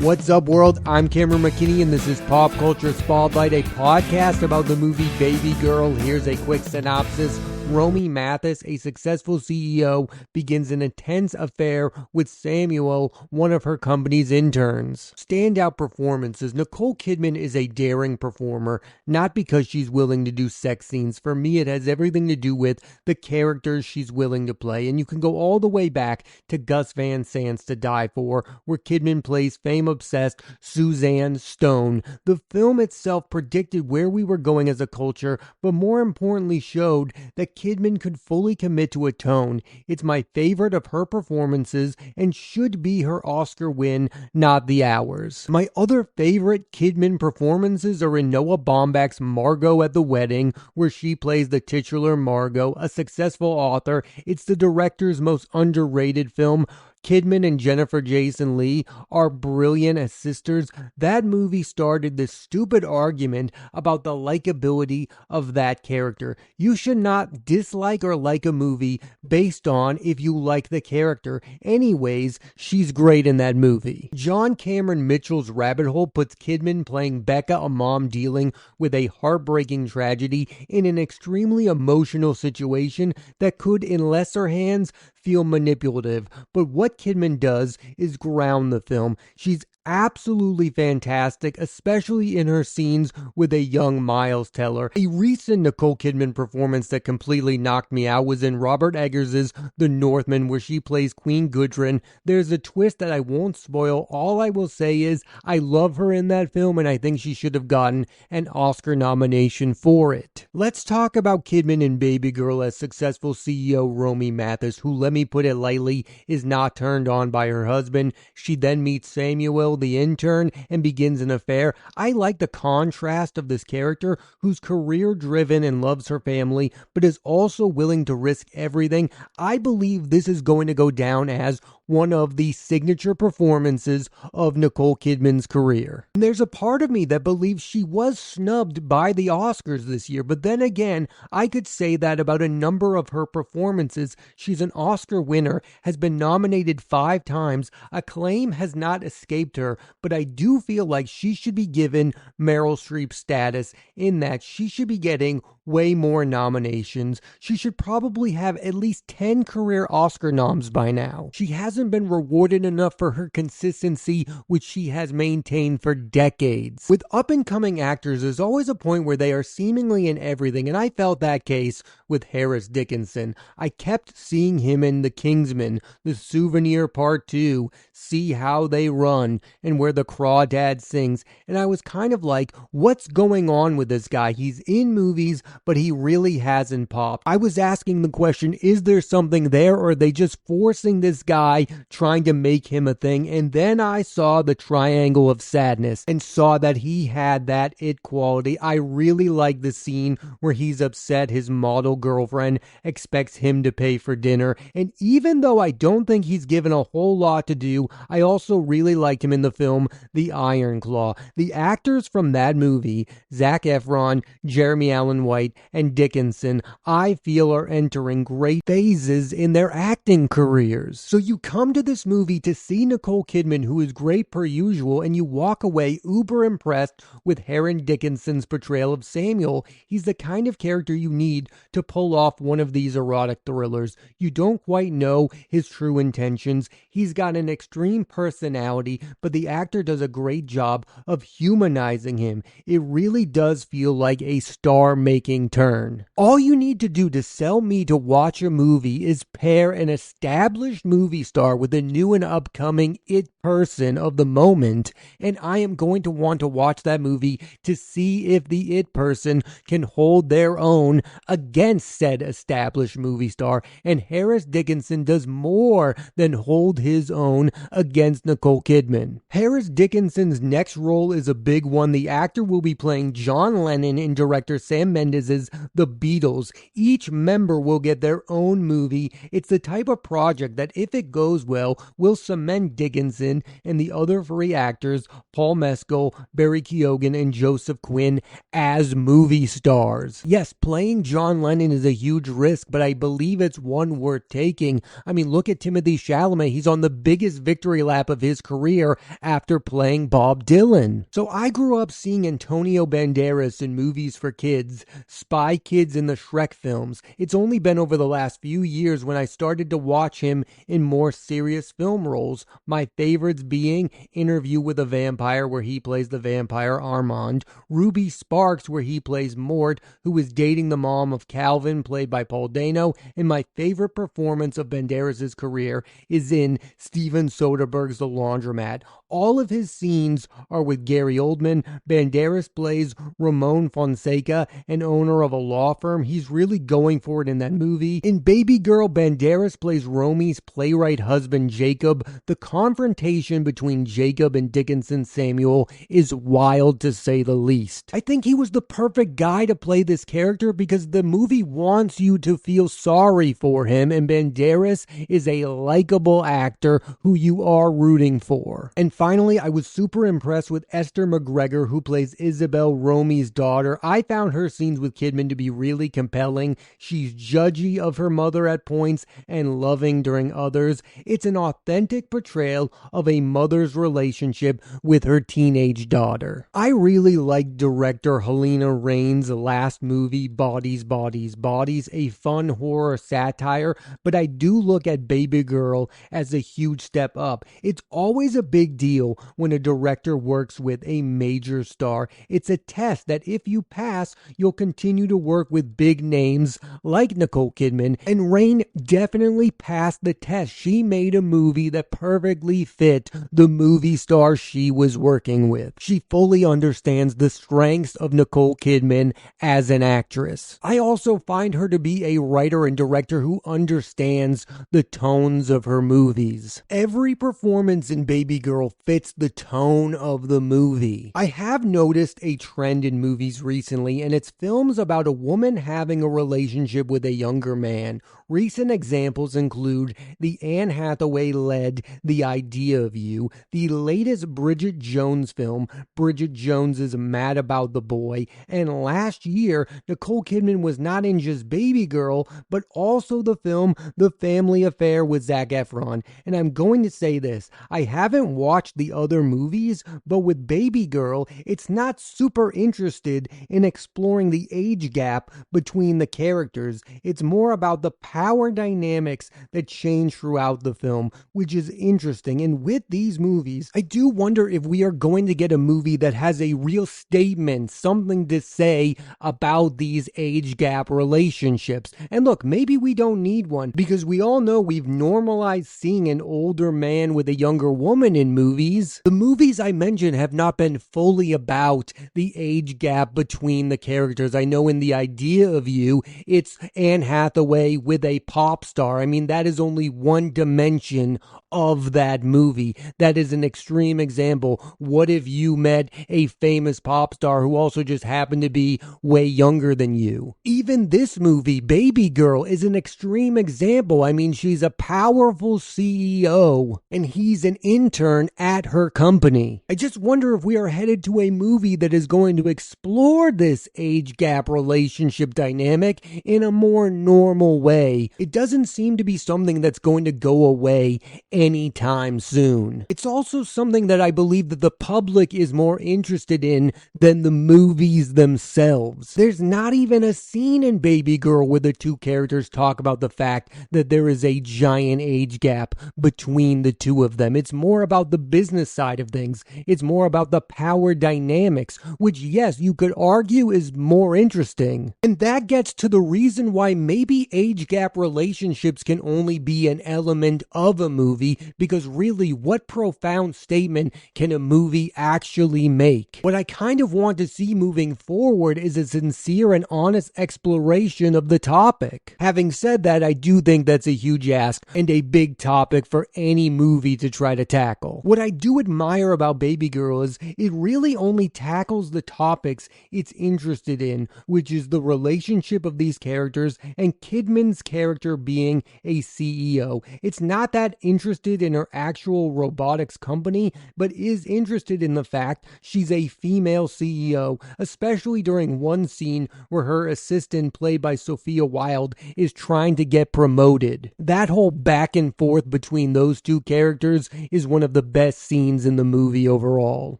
What's up, world? I'm Cameron McKinney, and this is Pop Culture Spotlight, a podcast about the movie Babygirl. Here's a quick synopsis. Romy Mathis, a successful CEO, begins an intense affair with Samuel, one of her company's interns. Standout performances. Nicole Kidman is a daring performer, not because she's willing to do sex scenes. For me, it has everything to do with the characters she's willing to play, and you can go all the way back to Gus Van Sant's To Die For, where Kidman plays fame-obsessed Suzanne Stone. The film itself predicted where we were going as a culture, but more importantly showed that Kidman could fully commit to a tone. It's my favorite of her performances and should be her Oscar win, not the ours. My other favorite Kidman performances are in Noah Baumbach's Margot at the Wedding, where she plays the titular Margot, a successful author. It's the director's most underrated film. Kidman and Jennifer Jason Leigh are brilliant as sisters. That movie started this stupid argument about the likability of that character. You should not dislike or like a movie based on if you like the character. Anyways, she's great in that movie. John Cameron Mitchell's Rabbit Hole puts Kidman playing Becca, a mom dealing with a heartbreaking tragedy, in an extremely emotional situation that could, in lesser hands, feel manipulative. But what Kidman does is ground the film. She's absolutely fantastic, especially in her scenes with a young Miles Teller. A recent Nicole Kidman performance that completely knocked me out was in Robert Eggers' The Northman, where she plays Queen Gudrun. There's a twist that I won't spoil. All I will say is I love her in that film, and I think she should have gotten an Oscar nomination for it. Let's talk about Kidman in Babygirl as successful CEO Romy Mathis, who, let me put it lightly, is not turned on by her husband. She then meets Samuel, the intern, and begins an affair. I like the contrast of this character, who's career driven and loves her family, but is also willing to risk everything. I believe this is going to go down as one of the signature performances of Nicole Kidman's career. And there's a part of me that believes she was snubbed by the Oscars this year, but then again, I could say that about a number of her performances. She's an Oscar winner, has been nominated 5 times. Acclaim has not escaped her, but I do feel like she should be given Meryl Streep status, in that she should be getting way more nominations. She should probably have at least 10 career Oscar noms by now. She hasn't been rewarded enough for her consistency, which she has maintained for decades. With up-and-coming actors, there's always a point where they are seemingly in everything, and I felt that case with Harris Dickinson. I kept seeing him in The Kingsman, The Souvenir Part 2, See How They Run, and Where the Crawdad Sings, and I was kind of like, what's going on with this guy? He's in movies, but he really hasn't popped. I was asking the question, is there something there, or are they just forcing this guy, trying to make him a thing? And then I saw The Triangle of Sadness and saw that he had that it quality. I really like the scene where he's upset his model girlfriend expects him to pay for dinner, and even though I don't think he's given a whole lot to do, I also really liked him in the film The Iron Claw. The actors from that movie, Zac Efron, Jeremy Allen White, and Dickinson, I feel are entering great phases in their acting careers. So you come to this movie to see Nicole Kidman, who is great per usual, and you walk away uber impressed with Harris Dickinson's portrayal of Samuel. He's the kind of character you need to pull off one of these erotic thrillers. You don't quite know his true intentions. He's got an extreme personality, but the actor does a great job of humanizing him. It really does feel like a star-making turn. All you need to do to sell me to watch a movie is pair an established movie star with a new and upcoming it person of the moment, and I am going to want to watch that movie to see if the it person can hold their own against said established movie star, and Harris Dickinson does more than hold his own against Nicole Kidman. Harris Dickinson's next role is a big one. The actor will be playing John Lennon in director Sam Mendes' is the Beatles. Each member will get their own movie. It's the type of project that, if it goes well, will cement Dickinson and the other three actors, Paul Mescal, Barry Keoghan, and Joseph Quinn, as movie stars. Yes, playing John Lennon is a huge risk, but I believe it's one worth taking. I mean, look at Timothée Chalamet. He's on the biggest victory lap of his career after playing Bob Dylan. So I grew up seeing Antonio Banderas in movies for kids, Spy Kids in the Shrek films. It's only been over the last few years when I started to watch him in more serious film roles. My favorites being Interview with a Vampire, where he plays the vampire Armand, Ruby Sparks, where he plays Mort, who is dating the mom of Calvin, played by Paul Dano, and my favorite performance of Banderas' career is in Steven Soderbergh's The Laundromat. All of his scenes are with Gary Oldman. Banderas plays Ramon Fonseca, an owner of a law firm. He's really going for it in that movie. In Babygirl, Banderas plays Romy's playwright husband Jacob. The confrontation between Jacob and Dickinson Samuel is wild, to say the least. I think he was the perfect guy to play this character because the movie wants you to feel sorry for him, and Banderas is a likable actor who you are rooting for. And finally, I was super impressed with Esther McGregor, who plays Isabel, Romy's daughter. I found her scenes with Kidman to be really compelling. She's judgy of her mother at points and loving during others. It's an authentic portrayal of a mother's relationship with her teenage daughter. I really liked director Helena Rain's last movie, Bodies, Bodies, Bodies, a fun horror satire, but I do look at Babygirl as a huge step up. It's always a big deal when a director works with a major star. It's a test that if you pass, you'll continue to work with big names like Nicole Kidman, and Rain definitely passed the test. She made a movie that perfectly fit the movie star she was working with. She fully understands the strengths of Nicole Kidman as an actress. I also find her to be a writer and director who understands the tones of her movies. Every performance in Babygirl fits the tone of the movie. I have noticed a trend in movies recently, and it's films about a woman having a relationship with a younger man. Recent examples include the Anne Hathaway-led The Idea of You, the latest Bridget Jones film, Bridget Jones is Mad About the Boy, and last year, Nicole Kidman was not in just Babygirl, but also the film The Family Affair with Zac Efron. And I'm going to say this, I haven't watched the other movies, but with Babygirl, it's not super interested in exploring the age gap between the characters. It's more about the power dynamics that change throughout the film, which is interesting. And with these movies, I do wonder if we are going to get a movie that has a real statement, something to say about these age gap relationships. And look, maybe we don't need one, because we all know we've normalized seeing an older man with a younger woman in movies. The movies I mentioned have not been fully about the age gap between the characters. I know in The Idea of You, it's Anne Hathaway with a pop star. I mean, that is only one dimension of that movie. That is an extreme example. What if you met a famous pop star who also just happened to be way younger than you? Even this movie, Babygirl, is an extreme example. I mean, she's a powerful CEO and he's an intern at her company. I just wonder if we are headed to a movie that is going to explore this age gap relationship dynamic in a more normal way. It doesn't seem to be something that's going to go away anytime soon. It's also something that I believe that the public is more interested in than the movies themselves. There's not even a scene in Babygirl where the two characters talk about the fact that there is a giant age gap between the two of them. It's more about the business side of things. It's more about the power dynamics, which, yes, you could argue is more interesting. And that gets to the reason why maybe age gap that relationships can only be an element of a movie, because really, what profound statement can a movie actually make? What I kind of want to see moving forward is a sincere and honest exploration of the topic. Having said that, I do think that's a huge ask and a big topic for any movie to try to tackle. What I do admire about Babygirl is it really only tackles the topics it's interested in, which is the relationship of these characters and Kidman's character being a CEO. It's not that interested in her actual robotics company, but is interested in the fact she's a female CEO, especially during one scene where her assistant, played by Sophia Wilde, is trying to get promoted. That whole back and forth between those two characters is one of the best scenes in the movie overall.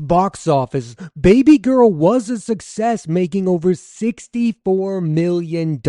Box office. Babygirl was a success, making over $64 million.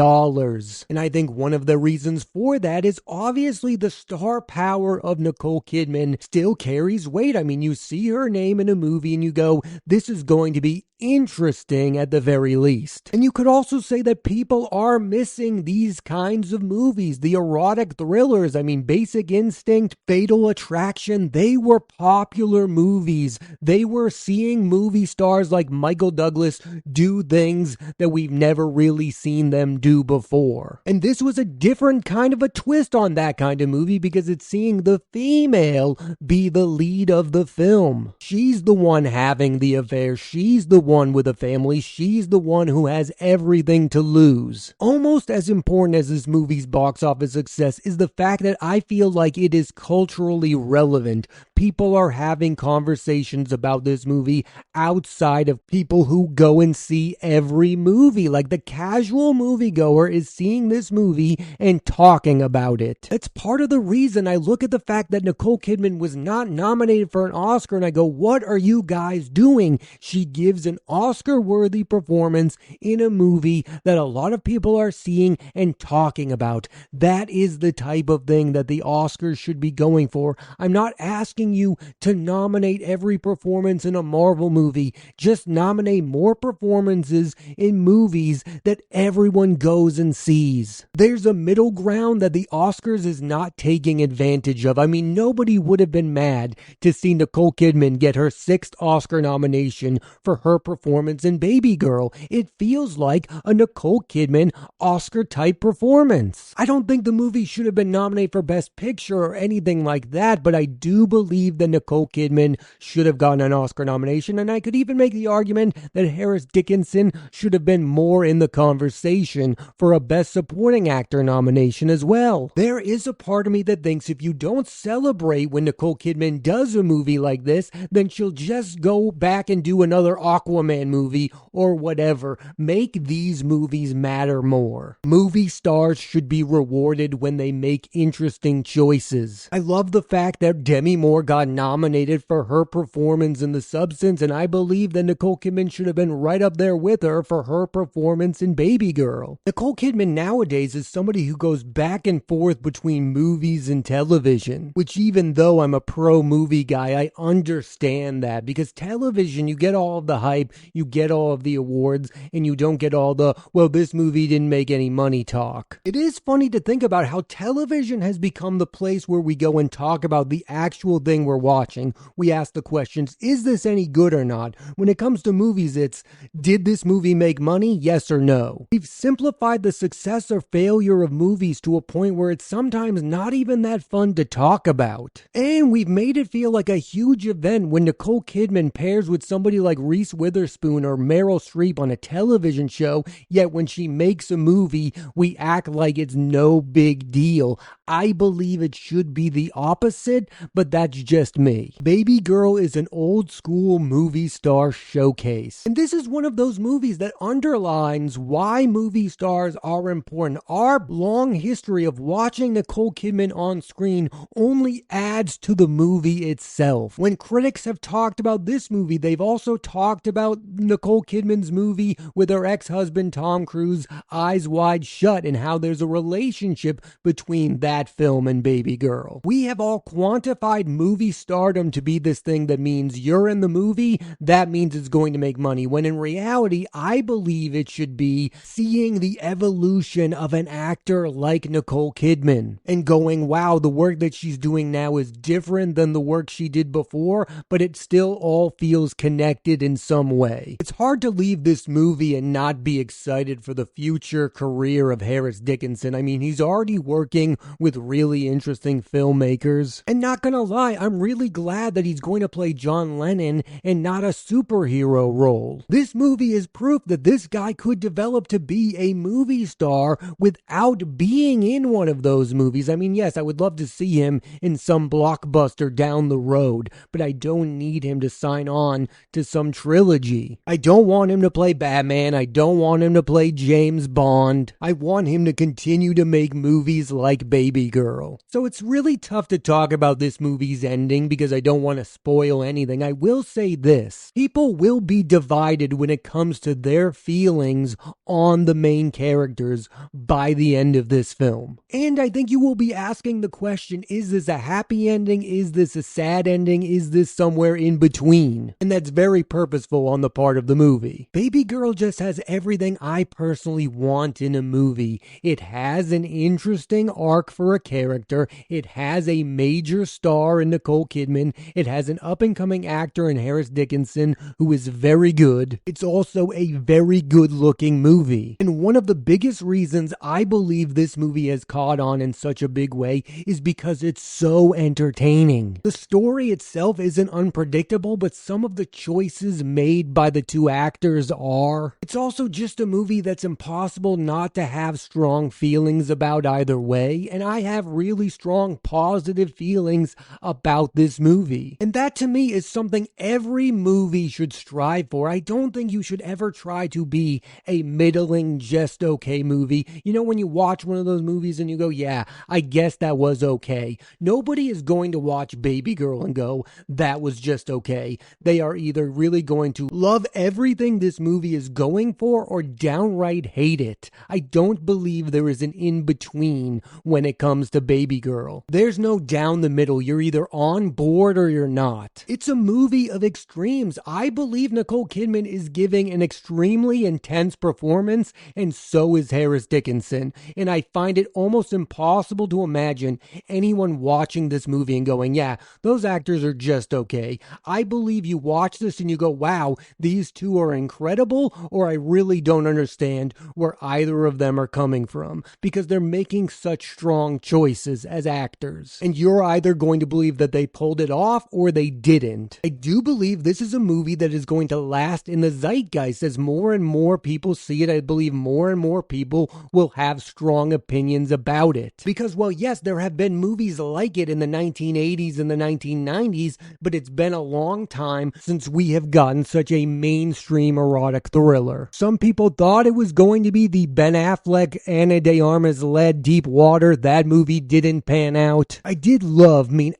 And I think one of the reasons for that is obviously the star power of Nicole Kidman still carries weight. I mean, you see her name in a movie and you go, this is going to be interesting at the very least. And you could also say that people are missing these kinds of movies, the erotic thrillers. I mean, Basic Instinct, Fatal Attraction, they were popular movies. They were seeing movie stars like Michael Douglas do things that we've never really seen them do before. And this was a different kind of a twist on that kind of movie, because it's seeing the female be the lead of the film. She's the one having the affair. She's the one with a family. She's the one who has everything to lose. Almost as important as this movie's box office success is the fact that I feel like it is culturally relevant. People are having conversations about this movie outside of people who go and see every movie. Like, the casual moviegoer is seeing this movie and talking about it. That's part of the reason I look at the fact that Nicole Kidman was not nominated for an Oscar and I go, what are you guys doing? She gives an Oscar-worthy performance in a movie that a lot of people are seeing and talking about. That is the type of thing that the Oscars should be going for. I'm not asking you to nominate every performance in a Marvel movie. Just nominate more performances in movies that everyone goes and sees. There's a middle ground that the Oscars is not taking advantage of. I mean, nobody would have been mad to see Nicole Kidman get her 6th Oscar nomination for her performance in Babygirl. It feels like a Nicole Kidman Oscar-type performance. I don't think the movie should have been nominated for Best Picture or anything like that, but I do believe that Nicole Kidman should have gotten an Oscar nomination, and I could even make the argument that Harris Dickinson should have been more in the conversation for a Best Supporting Actor nomination as well. There is a part of me that thinks if you don't celebrate when Nicole Kidman does a movie like this, then she'll just go back and do another Aquaman movie or whatever. Make these movies matter more. Movie stars should be rewarded when they make interesting choices. I love the fact that Demi Moore got nominated for her performance in The Substance, and I believe that Nicole Kidman should have been right up there with her for her performance in Babygirl. Nicole Kidman nowadays is somebody who goes back and forth between movies and television, which, even though I'm a pro movie guy, I understand that, because television, you get all of the hype, you get all of the awards, and you don't get all the, well, this movie didn't make any money talk. It is funny to think about how television has become the place where we go and talk about the actual thing we're watching. We ask the questions, is this any good or not? When it comes to movies, it's, did this movie make money? Yes or no? We've simplified the success or failure of movies to a point where it's sometimes not even that fun to talk about. And we've made it feel like a huge event when Nicole Kidman pairs with somebody like Reese Witherspoon or Meryl Streep on a television show, yet when she makes a movie, we act like it's no big deal. I believe it should be the opposite, but that's just me. Babygirl is an old school movie star showcase. And this is one of those movies that underlines why movie stars are important. Our long history of watching Nicole Kidman on screen only adds to the movie itself. When critics have talked about this movie, they've also talked about Nicole Kidman's movie with her ex-husband Tom Cruise, Eyes Wide Shut, and how there's a relationship between that film and Babygirl. We have all quantified movie stardom to be this thing that means you're in the movie, that means it's going to make money. When in reality, I believe it should be seeing the evolution of an actor like Nicole Kidman and going, wow, the work that she's doing now is different than the work she did before, but it still all feels connected in some way. It's hard to leave this movie and not be excited for the future career of Harris Dickinson. I mean, he's already working with really interesting filmmakers. And not gonna lie, I'm really glad that he's going to play John Lennon and not a superhero role. This movie is proof that this guy could develop to be a movie star without being in one of those movies. I mean, yes, I would love to see him in some blockbuster down the road, but I don't need him to sign on to some trilogy. I don't want him to play Batman. I don't want him to play James Bond. I want him to continue to make movies like Babygirl. So it's really tough to talk about this movie's ending because I don't want to spoil anything. I will say this: people will be divided when it comes to their feelings on the main characters by the end of this film. And I think you will be asking the question, is this a happy ending? Is this a sad ending? Is this somewhere in between? And that's very purposeful on the part of the movie. Babygirl just has everything I personally want in a movie. It has an interesting arc for a character. It has a major star in Nicole Kidman. It has an up-and-coming actor in Harris Dickinson who is very good. It's also a very good-looking movie. And one of the biggest reasons I believe this movie has caught on in such a big way is because it's so entertaining. The story itself isn't unpredictable, but some of the choices made by the two actors are. It's also just a movie that's impossible not to have strong feelings about either way, and I have really strong positive feelings about this movie. And that to me is something every movie should strive for. I don't think you should ever try to be a middling, just okay movie. You know, when you watch one of those movies and you go, yeah, I guess that was okay. Nobody is going to watch Babygirl and go, that was just okay. They are either really going to love everything this movie is going for or downright hate it. I don't believe there is an in-between when it comes to Babygirl. There's no down the middle. You're either on board or you're not. It's a movie of extremes. I believe Nicole Kidman is giving an extremely intense performance, and so is Harris Dickinson. And I find it almost impossible to imagine anyone watching this movie and going, yeah, those actors are just okay. I believe you watch this and you go, wow, these two are incredible, or I really don't understand where either of them are coming from, because they're making such strong choices as actors. And you're either going to believe that they pulled it off or they didn't. I do believe this is a movie that is going to last in the zeitgeist as more and more people see it. I believe more and more people will have strong opinions about it. Because, well, yes, there have been movies like it in the 1980s and the 1990s, but it's been a long time since we have gotten such a mainstream erotic thriller. Some people thought it was going to be the Ben Affleck, Ana de Armas-led Deep Water. That movie didn't pan out. I did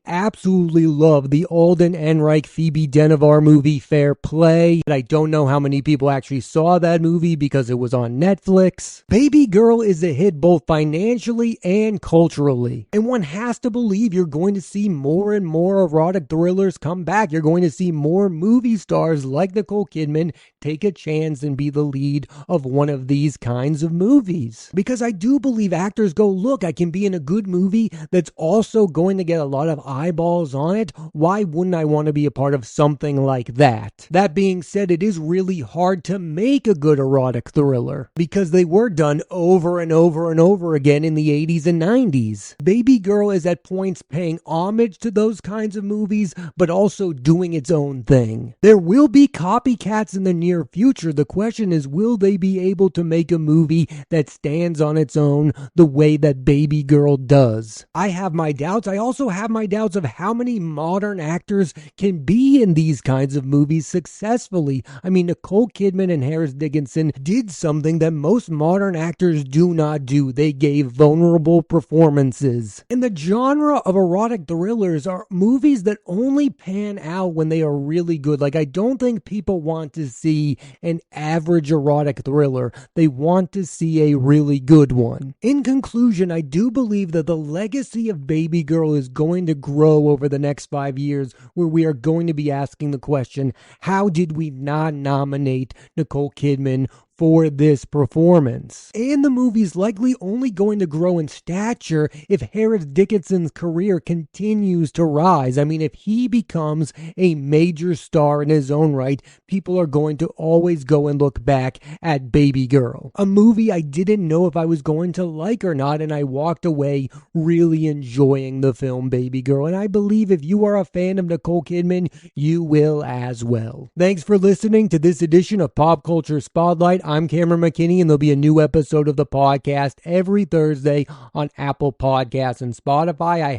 absolutely love the Alden Ehrenreich, Phoebe Dynevor movie Fair Play. But I don't know how many people actually saw that movie because it was on Netflix. Babygirl is a hit both financially and culturally. And one has to believe you're going to see more and more erotic thrillers come back. You're going to see more movie stars like Nicole Kidman take a chance and be the lead of one of these kinds of movies. Because I do believe actors go, look, I can be in a good movie that's also going to get a lot of eyeballs on it. Why wouldn't I want to be a part of something like that? That being said, it is really hard to make a good erotic thriller because they were done over and over and over again in the 80s and 90s. Babygirl is at points paying homage to those kinds of movies, but also doing its own thing. There will be copycats in the near future. The question is, will they be able to make a movie that stands on its own the way that Babygirl does? I have my doubts. I also have my doubts of how many modern actors can be in these kinds of movies successfully. I mean, Nicole Kidman and Harris Dickinson did something that most modern actors do not do. They gave vulnerable performances. And the genre of erotic thrillers are movies that only pan out when they are really good. Like, I don't think people want to see an average erotic thriller. They want to see a really good one. In conclusion, I do believe that the legacy of Babygirl is going to grow show over the next 5 years where we are going to be asking the question, how did we not nominate Nicole Kidman for this performance? And the movie's likely only going to grow in stature if Harris Dickinson's career continues to rise. I mean, if he becomes a major star in his own right, people are going to always go and look back at Babygirl, a movie I didn't know if I was going to like or not, and I walked away really enjoying the film Babygirl. And I believe if you are a fan of Nicole Kidman, you will as well. Thanks for listening to this edition of Pop Culture Spotlight. I'm Cameron McKinney, and there'll be a new episode of the podcast every Thursday on Apple Podcasts and Spotify. I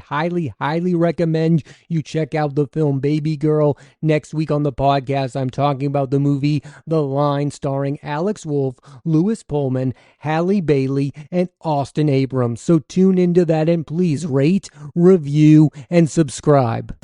highly recommend you check out the film Babygirl. Next week on the podcast, I'm talking about the movie The Line, starring Alex Wolff, Lewis Pullman, Halle Bailey, and Austin Abrams. So tune into that and please rate, review, and subscribe.